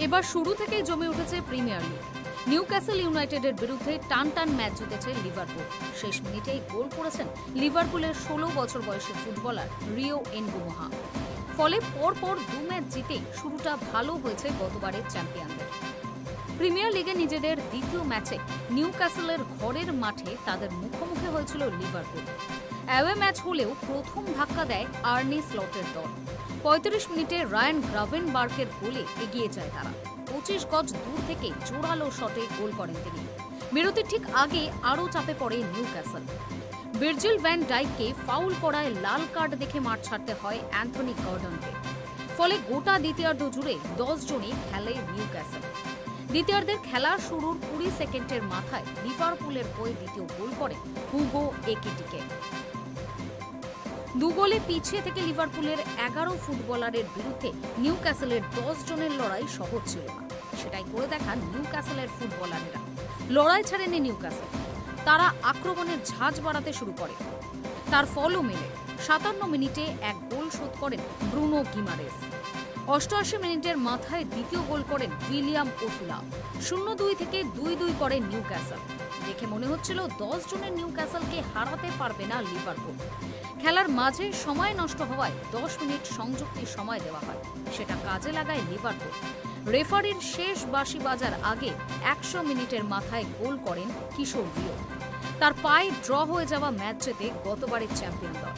এবার শুরু থেকেই জমে উঠেছে প্রিমিয়ার লিগ। নিউক্যাসল ইউনাইটেডের বিরুদ্ধে টান টান ম্যাচ জিতেছে লিভারপুল। শেষ মিনিটেই গোল করেছেন লিভারপুলের 16 বছর বয়সী ফুটবলার রিও এনগুমোহা। ফলে পরপর 2 ম্যাচ জিতেই শুরুটা ভালো হয়েছে গতবারের চ্যাম্পিয়নদের। প্রিমিয়ার লিগে নিজেদের দ্বিতীয় ম্যাচে নিউক্যাসলের ঘরের মাঠে তাদের মুখোমুখি হয়েছিল লিভারপুল। অ্যাওয়ে ম্যাচ হলেও প্রথম ধাক্কা দেয় আর্নি স্লটের দল। 35 মিনিটে রায়ান গ্রাভেনবার্গের গোলে এগিয়ে যায় তারা। 25 গজ দূর থেকে জোরালো শটে গোল করেন তিনি। বিরতির ঠিক আগে আরও চাপে পড়ে নিউক্যাসল। ভার্জিল ভ্যান ডাইককে ফাউল করায় লাল কার্ড দেখে মাঠ ছাড়তে হয় অ্যান্থনি গর্ডনকে। ফলে গোটা দ্বিতীয়ার্ধ জুড়ে 10 জনই খেলে নিউক্যাসল। দ্বিতীয়ার্ধের খেলা শুরুর 20 সেকেন্ডের মাথায় লিভারপুলের হয়ে দ্বিতীয় গোল করে হুগো একিটিকে। 2 গোলে পিছিয়ে থেকে লিভারপুলের 11 ফুটবলারের বিরুদ্ধে নিউক্যাসলের 10 জনের লড়াই সহজ ছিল না। সেটাই করে দেখান নিউক্যাসলের ফুটবলারেরা। লড়াই ছাড়েনি নিউক্যাসল, তারা আক্রমণের ঝাঁজ বাড়াতে শুরু করে। তার ফলও মেলে। 57 মিনিটে এক গোল শোধ করেন ব্রুনো গিমারেস। 88 মিনিটের মাথায় দ্বিতীয় গোল করেন উইলিয়াম ওসুলা। 0-2 থেকে 2-2 করে নিউক্যাসল। দেখে মনে হচ্ছিল 10 জনের নিউক্যাসলকে হারাতে পারবে না লিভারপুল। খেলার মাঝে সময় নষ্ট হওয়ায় 10 মিনিট সংযুক্তির সময় দেওয়া হয়। সেটা কাজে লাগায় লিভারপুল। রেফারির শেষ বাঁশি বাজার আগে 100 মিনিটের মাথায় গোল করেন কিশোর রিও। তার পায়ে ড্র হয়ে যাওয়া ম্যাচ জিতে গতবারের চ্যাম্পিয়ন দল।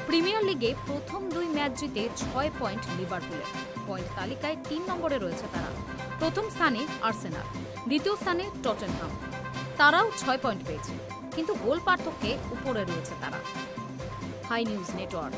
প্রিমিয়ার লিগে প্রথম 2 ম্যাচ জিতে 6 পয়েন্ট লিভারপুলের। পয়েন্ট তালিকায় 3 নম্বরে রয়েছে তারা। প্রথম স্থানে আর্সেনাল, দ্বিতীয় স্থানে টটেনহাম। তারাও 6 পয়েন্ট পেয়েছে, কিন্তু গোল পার্থক্যে উপরে রয়েছে তারা। Hi news network.